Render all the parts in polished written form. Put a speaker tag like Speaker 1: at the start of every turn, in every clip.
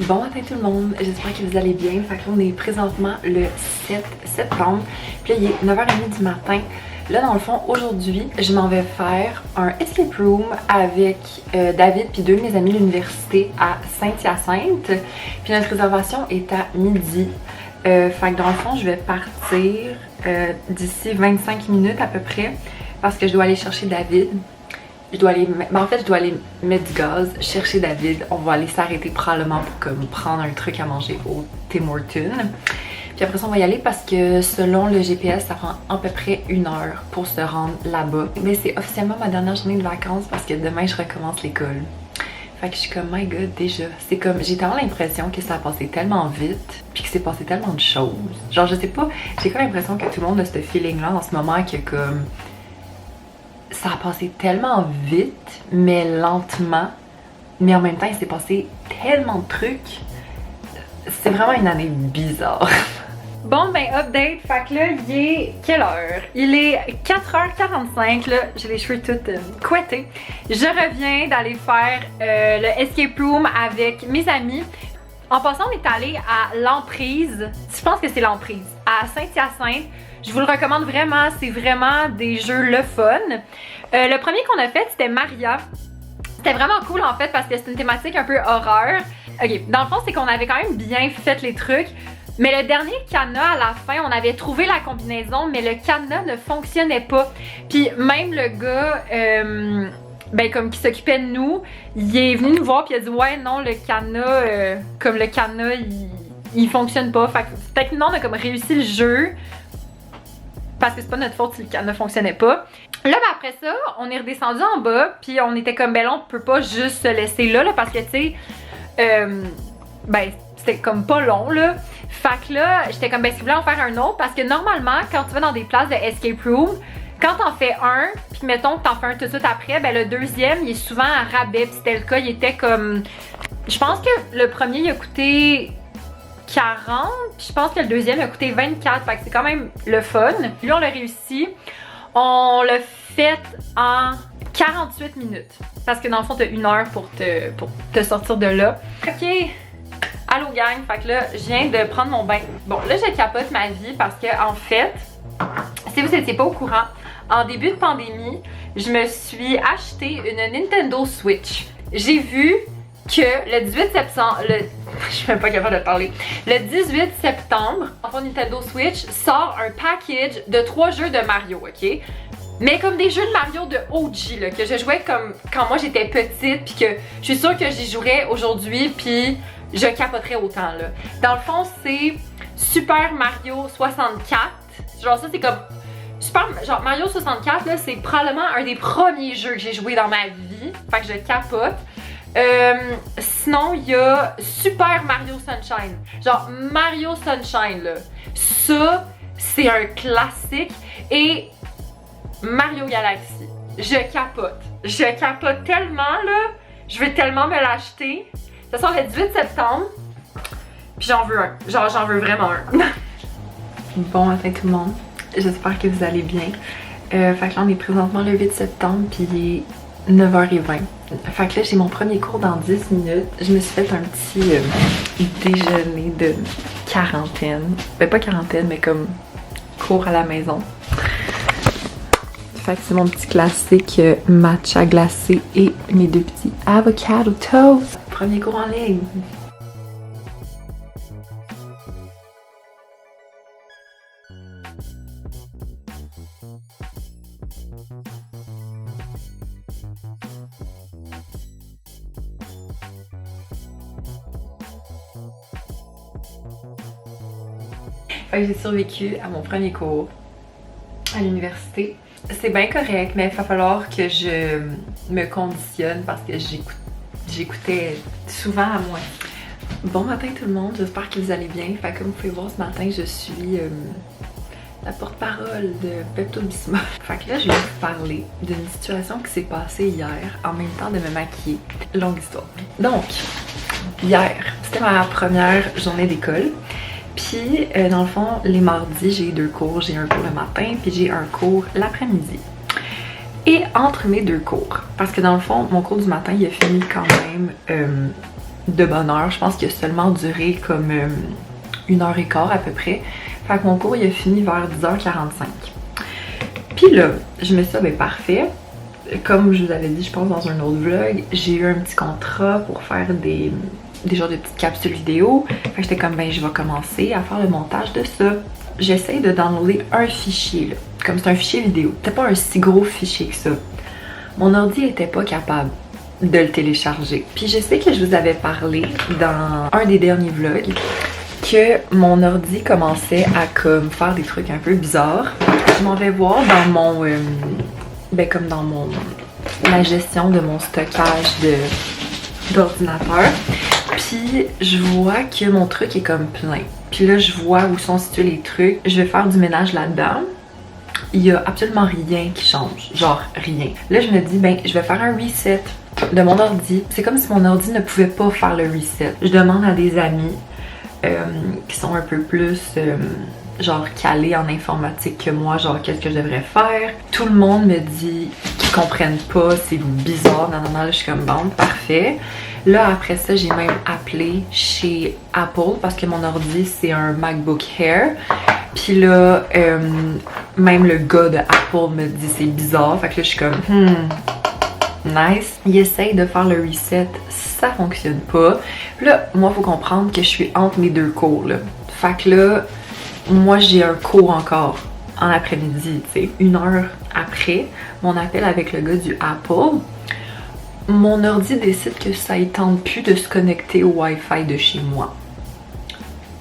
Speaker 1: Bon matin tout le monde, j'espère que vous allez bien. Fait que là, on est présentement le 7 septembre. Puis là, il est 9h30 du matin. Là, dans le fond, aujourd'hui, je m'en vais faire un escape room avec David puis deux de mes amis de l'université à Saint-Hyacinthe. Puis notre réservation est à midi. Fait que dans le fond, je vais partir d'ici 25 minutes à peu près parce que je dois aller chercher David. Je dois aller mettre du gaz, chercher David. On va aller s'arrêter probablement pour comme prendre un truc à manger au Tim Hortons. Puis après ça, on va y aller parce que selon le GPS, ça prend à peu près 1 heure pour se rendre là-bas. Mais c'est officiellement ma dernière journée de vacances parce que demain, je recommence l'école. Fait que je suis comme, my god, déjà. C'est comme, j'ai tellement l'impression que ça a passé tellement vite, puis que c'est passé tellement de choses. Genre, je sais pas, j'ai comme l'impression que tout le monde a ce feeling-là en ce moment que comme... ça a passé tellement vite, mais lentement. Mais en même temps, il s'est passé tellement de trucs. C'est vraiment une année bizarre. Bon, ben, update. Fait que là, il est quelle heure? Il est 4h45. Là, j'ai les cheveux tout couettés. Je reviens d'aller faire le escape room avec mes amis. En passant, on est allé à l'Emprise. Je pense que c'est l'Emprise. À Saint-Hyacinthe. Je vous le recommande vraiment, c'est vraiment des jeux le fun. Le premier qu'on a fait, c'était Maria. C'était vraiment cool en fait parce que c'est une thématique un peu horreur. Ok, dans le fond, c'est qu'on avait quand même bien fait les trucs. Mais le dernier cadenas, à la fin, on avait trouvé la combinaison, mais le cadenas ne fonctionnait pas. Puis même le gars, ben comme qui s'occupait de nous, il est venu nous voir puis il a dit ouais non, le cadenas, comme le cadenas, il fonctionne pas. Fait que nous, on a comme réussi le jeu. Parce que c'est pas notre faute si le cadenas ne fonctionnait pas. Là, ben après ça, on est redescendu en bas, puis on était comme, ben là, on peut pas juste se laisser là parce que, tu sais, ben, c'était comme pas long, là. Fait que là, j'étais comme, ben, si vous voulez en faire un autre, parce que normalement, quand tu vas dans des places de escape room, quand t'en fais un, puis mettons que t'en fais un tout de suite après, ben, le deuxième, il est souvent à rabais, puis c'était le cas, il était comme... Je pense que le premier, il a coûté 40, puis je pense que le deuxième a coûté 24, fait que c'est quand même le fun. Lui, on l'a réussi. On l'a fait en 48 minutes. Parce que dans le fond, t'as 1 heure pour te sortir de là. Ok, allô gang, fait que là, je viens de prendre mon bain. Bon, là, je capote ma vie parce que en fait, si vous n'étiez pas au courant, en début de pandémie, je me suis acheté une Nintendo Switch. J'ai vu que le 18 septembre, je suis même pas capable de parler. Le 18 septembre, enfin Nintendo Switch sort un package de 3 jeux de Mario, ok? Mais comme des jeux de Mario de OG, là, que je jouais comme quand moi j'étais petite, puis que je suis sûre que j'y jouerais aujourd'hui, puis je capoterais autant, là. Dans le fond, c'est Super Mario 64. Genre ça, c'est comme... genre Mario 64, là, c'est probablement un des premiers jeux que j'ai joué dans ma vie. Fait que je capote. Sinon, il y a Super Mario Sunshine. Genre Mario Sunshine, là. Ça, c'est un classique. Et Mario Galaxy. Je capote. Je capote tellement, là. Je vais tellement me l'acheter. Ça sort le 18 septembre. Puis j'en veux un. Genre, j'en veux vraiment un. Bon matin tout le monde. J'espère que vous allez bien. Fait que là, on est présentement le 8 septembre. Puis il est 9h20. Fait que là, j'ai mon premier cours dans 10 minutes. Je me suis fait un petit déjeuner de quarantaine. Ben pas quarantaine, mais comme cours à la maison. Fait que c'est mon petit classique matcha glacé et mes 2 petits avocado toast. Premier cours en ligne. Fait que j'ai survécu à mon premier cours à l'université. C'est bien correct, mais il va falloir que je me conditionne parce que j'écoutais souvent à moi. Bon matin tout le monde, j'espère que vous allez bien. Fait que comme vous pouvez voir ce matin, je suis la porte-parole de Pepto-Bismol. Fait que là, je vais vous parler d'une situation qui s'est passée hier en même temps de me maquiller. Longue histoire. Donc, hier, c'était ma première journée d'école. Puis, dans le fond, les mardis, j'ai 2 cours. J'ai un cours le matin, puis j'ai un cours l'après-midi. Et entre mes 2 cours, parce que dans le fond, mon cours du matin, il a fini quand même de bonne heure. Je pense qu'il a seulement duré comme 1h15 à peu près. Fait que mon cours il a fini vers 10h45. Puis là, je me suis dit, ben parfait. Comme je vous avais dit, je pense dans un autre vlog, j'ai eu un petit contrat pour faire des genres de petites capsules vidéo. Fait que j'étais comme, ben je vais commencer à faire le montage de ça. J'essaye de downloader un fichier, là. Comme c'est un fichier vidéo. C'était pas un si gros fichier que ça. Mon ordi était pas capable de le télécharger. Puis je sais que je vous avais parlé dans un des derniers vlogs que mon ordi commençait à comme faire des trucs un peu bizarres. Je m'en vais voir dans mon... comme dans la gestion de mon stockage d'ordinateur. Puis je vois que mon truc est comme plein. Puis là je vois où sont situés les trucs. Je vais faire du ménage là-dedans. Il y a absolument rien qui change. Genre rien. Là je me dis ben je vais faire un reset de mon ordi. C'est comme si mon ordi ne pouvait pas faire le reset. Je demande à des amis qui sont un peu plus genre calés en informatique que moi, genre qu'est-ce que je devrais faire. Tout le monde me dit qu'ils comprennent pas, c'est bizarre, non, là je suis comme bon, parfait. Là après ça, j'ai même appelé chez Apple parce que mon ordi c'est un MacBook Air. Puis là, même le gars de Apple me dit c'est bizarre, fait que là je suis comme nice. Il essaye de faire le reset, ça fonctionne pas. Puis là, moi faut comprendre que je suis entre mes deux cours là. Fait que là, moi j'ai un cours encore en après-midi, tu sais, 1 heure après mon appel avec le gars du Apple. Mon ordi décide que ça ne tente plus de se connecter au Wi-Fi de chez moi.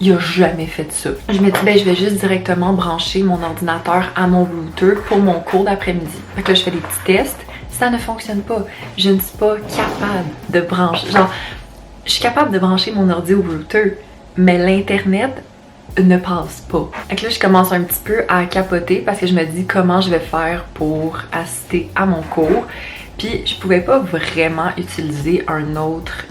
Speaker 1: Il a jamais fait ça. Je me dis, ben je vais juste directement brancher mon ordinateur à mon router pour mon cours d'après-midi. Fait que là, je fais des petits tests. Ça ne fonctionne pas. Je ne suis pas capable de brancher. Genre, je suis capable de brancher mon ordi au router, mais l'internet ne passe pas. Fait que là, je commence un petit peu à capoter parce que je me dis comment je vais faire pour assister à mon cours. Puis, je pouvais pas vraiment utiliser un autre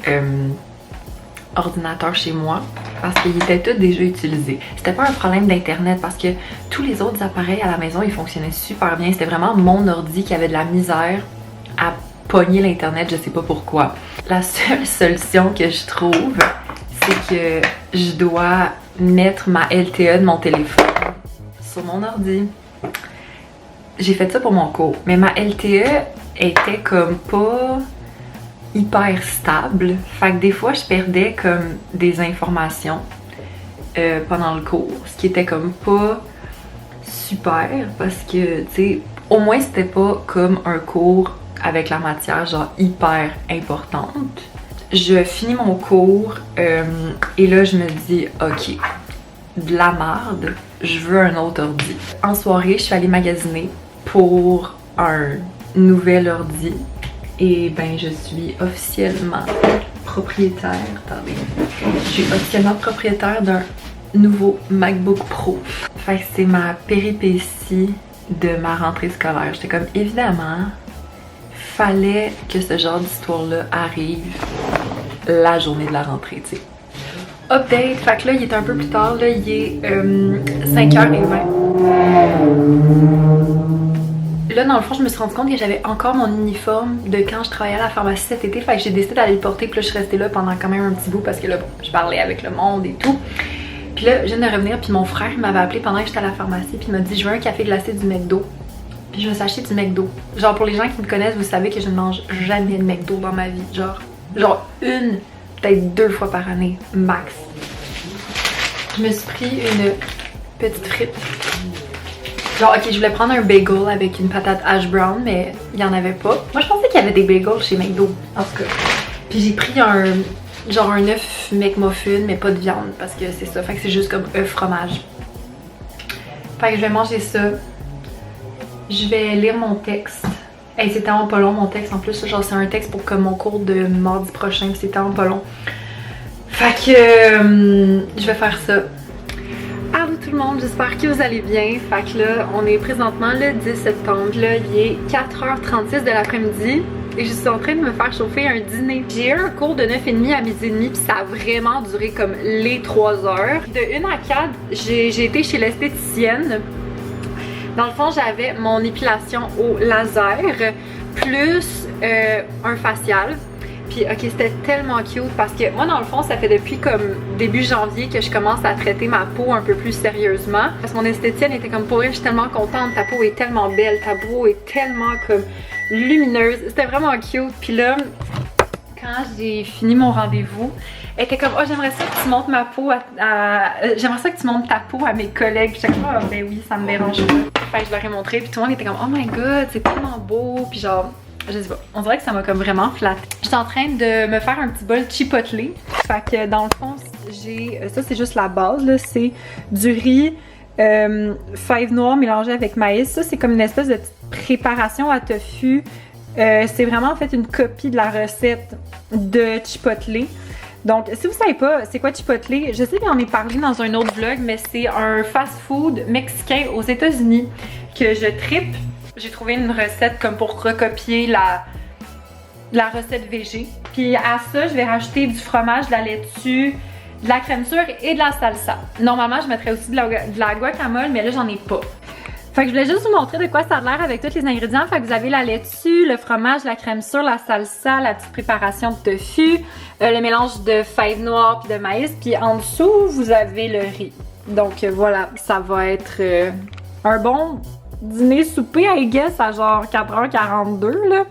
Speaker 1: ordinateur chez moi parce qu'ils étaient tous déjà utilisés. C'était pas un problème d'internet parce que tous les autres appareils à la maison, ils fonctionnaient super bien. C'était vraiment mon ordi qui avait de la misère à pogner l'internet, je sais pas pourquoi. La seule solution que je trouve, c'est que je dois mettre ma LTE de mon téléphone sur mon ordi. J'ai fait ça pour mon cours, mais ma LTE était comme pas hyper stable. Fait que des fois, je perdais comme des informations pendant le cours, ce qui était comme pas super parce que, tu sais, au moins c'était pas comme un cours avec la matière genre hyper importante. Je finis mon cours et là je me dis ok, de la merde, je veux un autre ordi. En soirée, je suis allée magasiner pour un nouvel ordi et ben je suis officiellement propriétaire, attendez, je suis officiellement propriétaire d'un nouveau MacBook Pro. Fait que c'est ma péripétie de ma rentrée scolaire. J'étais comme évidemment, fallait que ce genre d'histoire-là arrive la journée de la rentrée, tu sais. Update, fait que là, il est un peu plus tard, là, il est 5h20. Là, dans le fond, je me suis rendu compte que j'avais encore mon uniforme de quand je travaillais à la pharmacie cet été, fait que j'ai décidé d'aller le porter, puis là, je suis restée là pendant quand même un petit bout parce que là, bon, je parlais avec le monde et tout. Puis là, je viens de revenir, puis mon frère m'avait appelé pendant que j'étais à la pharmacie, puis il m'a dit « Je veux un café glacé du McDo ». Puis je me suis acheté du McDo. Genre, pour les gens qui me connaissent, vous savez que je ne mange jamais de McDo dans ma vie. Genre une, peut-être 2 fois par année, max. Je me suis pris une petite frite. Genre, ok, je voulais prendre un bagel avec une patate hash brown, mais il n'y en avait pas. Moi, je pensais qu'il y avait des bagels chez McDo, en tout cas. Puis j'ai pris genre un œuf McMuffin, mais pas de viande, parce que c'est ça. Fait que c'est juste comme œuf fromage. Fait que je vais manger ça. Je vais lire mon texte. Hey, c'était en pas long mon texte en plus. Genre, c'est un texte pour comme mon cours de mardi prochain, puis c'était en pas long. Fait que je vais faire ça. Allô tout le monde, j'espère que vous allez bien. Fait que là, on est présentement le 10 septembre. Là, il est 4h36 de l'après-midi et je suis en train de me faire chauffer un dîner. J'ai eu un cours de 9h30 à 12h30 puis ça a vraiment duré comme les 3 heures. De 1 à 4, j'ai été chez l'esthéticienne. Dans le fond, j'avais mon épilation au laser plus un facial. Puis ok, c'était tellement cute parce que moi dans le fond ça fait depuis comme début janvier que je commence à traiter ma peau un peu plus sérieusement. Parce que mon esthéticienne était comme pour elle, je suis tellement contente, ta peau est tellement belle, ta peau est tellement comme lumineuse. C'était vraiment cute. Puis là, quand j'ai fini mon rendez-vous, elle était comme oh j'aimerais ça que tu montres ma peau j'aimerais ça que tu montres ta peau à mes collègues. Puis j'étais comme oh, ben oui, ça me dérange pas. Fait que je leur ai montré puis tout le monde était comme oh my god, c'est tellement beau. Puis genre je sais pas, on dirait que ça m'a comme vraiment flattée. J'étais en train de me faire un petit bol chipotle. Fait que dans le fond, j'ai ça c'est juste la base là, c'est du riz, fèves noires mélangées avec maïs. Ça c'est comme une espèce de petite préparation à tofu. C'est vraiment en fait une copie de la recette de chipotle. Donc, si vous savez pas c'est quoi chipotle, je sais que j'en ai parlé dans un autre vlog, mais c'est un fast-food mexicain aux États-Unis que je trippe. J'ai trouvé une recette comme pour recopier la recette végé. Puis à ça, je vais rajouter du fromage, de la laitue, de la crème sûre et de la salsa. Normalement, je mettrais aussi de la guacamole, mais là, j'en ai pas. Fait que je voulais juste vous montrer de quoi ça a l'air avec tous les ingrédients. Fait que vous avez la laitue, le fromage, la crème sûre, la salsa, la petite préparation de tofu, le mélange de fèves noires puis de maïs. Puis en dessous, vous avez le riz. Donc voilà, ça va être un bon dîner souper, I guess, à genre 4h42 là.